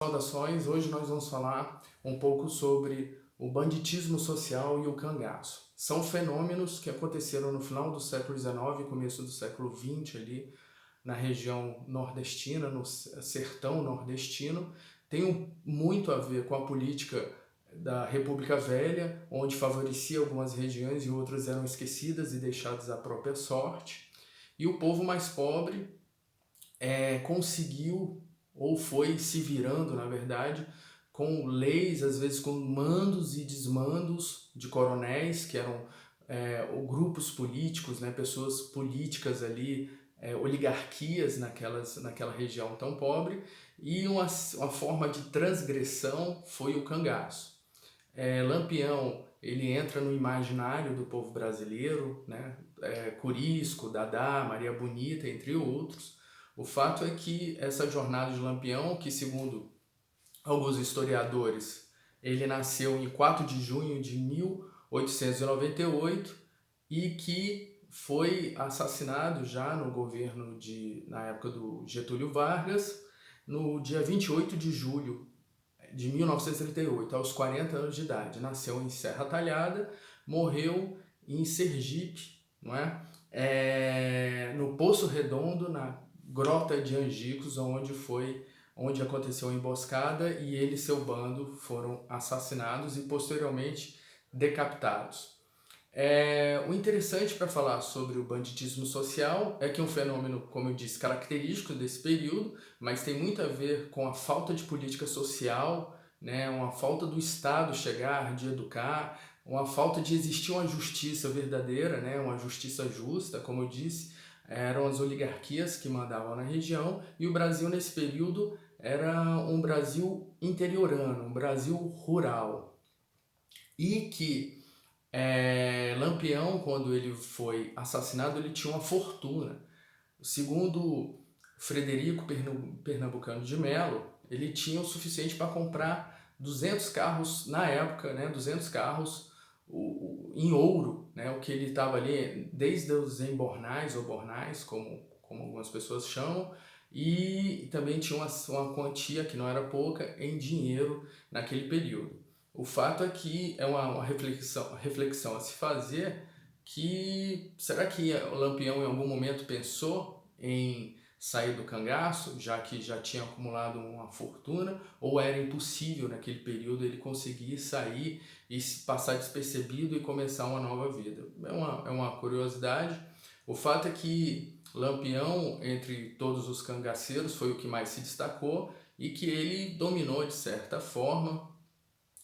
Saudações, hoje nós vamos falar um pouco sobre o banditismo social e o cangaço. São fenômenos que aconteceram no final do século XIX e começo do século XX ali na região nordestina, no sertão nordestino. Tem muito a ver com a política da República Velha, onde favorecia algumas regiões e outras eram esquecidas e deixadas à própria sorte. E o povo mais pobre conseguiu, ou foi se virando, na verdade, com leis, às vezes com mandos e desmandos de coronéis, que eram ou grupos políticos, né, pessoas políticas ali, oligarquias naquela região tão pobre, e uma forma de transgressão foi o cangaço. Lampião, ele entra no imaginário do povo brasileiro, né? Corisco, Dadá, Maria Bonita, entre outros. O fato é que essa jornada de Lampião, que segundo alguns historiadores, ele nasceu em 4 de junho de 1898 e que foi assassinado já no governo na época do Getúlio Vargas, no dia 28 de julho de 1938, aos 40 anos de idade. Nasceu em Serra Talhada, morreu em Sergipe, não é? No Poço Redondo, na Grota de Angicos, onde aconteceu a emboscada, e ele e seu bando foram assassinados e posteriormente decapitados. O interessante para falar sobre o banditismo social é que é um fenômeno, como eu disse, característico desse período, mas tem muito a ver com a falta de política social, né, uma falta do Estado chegar, de educar, uma falta de existir uma justiça verdadeira, né, uma justiça justa, como eu disse, eram as oligarquias que mandavam na região, e o Brasil nesse período era um Brasil interiorano, um Brasil rural, e que Lampião, quando ele foi assassinado, ele tinha uma fortuna. Segundo Frederico Pernambucano de Melo, ele tinha o suficiente para comprar 200 carros na época, né, 200 carros em ouro, né, o que ele estava ali desde os embornais ou bornais, como algumas pessoas chamam, e também tinha uma quantia que não era pouca em dinheiro naquele período. O fato é que é uma reflexão a se fazer, que será que o Lampião em algum momento pensou em sair do cangaço, já que já tinha acumulado uma fortuna, ou era impossível naquele período ele conseguir sair e passar despercebido e começar uma nova vida? É uma curiosidade. O fato é que Lampião, entre todos os cangaceiros, foi o que mais se destacou e que ele dominou de certa forma,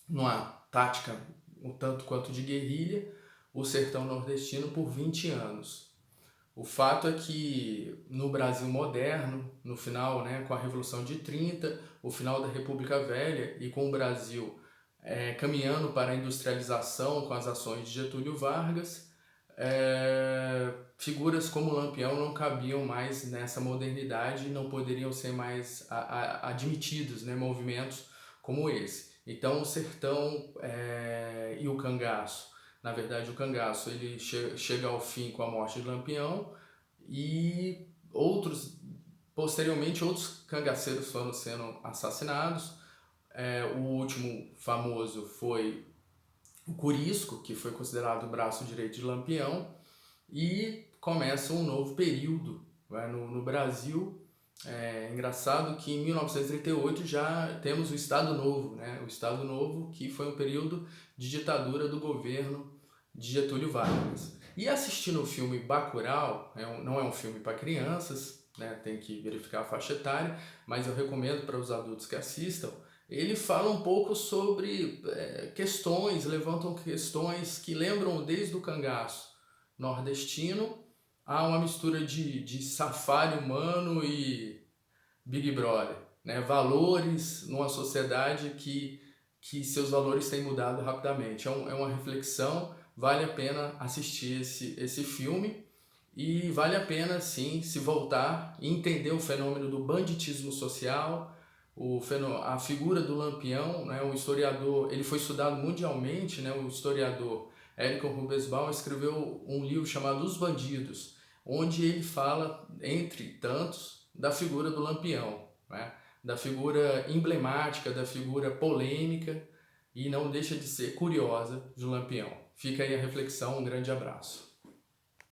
numa tática um tanto quanto de guerrilha, o sertão nordestino por 20 anos. O fato é que no Brasil moderno, no final, né, com a Revolução de 30, o final da República Velha e com o Brasil caminhando para a industrialização com as ações de Getúlio Vargas, figuras como Lampião não cabiam mais nessa modernidade e não poderiam ser mais admitidos, né, movimentos como esse. Então o sertão e o cangaço, na verdade o cangaço ele chega ao fim com a morte de Lampião, e posteriormente outros cangaceiros foram sendo assassinados. O último famoso foi o Corisco, que foi considerado o braço direito de Lampião, e começa um novo período, né, no Brasil. É engraçado que em 1938 já temos o Estado Novo, né? O Estado Novo, que foi um período de ditadura do governo de Getúlio Vargas. E assistindo o filme Bacurau, não é um filme para crianças, né? Tem que verificar a faixa etária, mas eu recomendo para os adultos que assistam. Ele fala um pouco sobre levantam questões que lembram desde o cangaço nordestino a uma mistura de safari humano e Big Brother, né? Valores numa sociedade que seus valores têm mudado rapidamente. É uma reflexão, vale a pena assistir esse filme, e vale a pena sim se voltar e entender o fenômeno do banditismo social, a figura do Lampião, né? O historiador, ele foi estudado mundialmente, né? O historiador Érico Rubensbaum escreveu um livro chamado Os Bandidos, onde ele fala, entre tantos, da figura do Lampião, né? da figura emblemática, da figura polêmica e não deixa de ser curiosa de Lampião. Fica aí a reflexão, um grande abraço.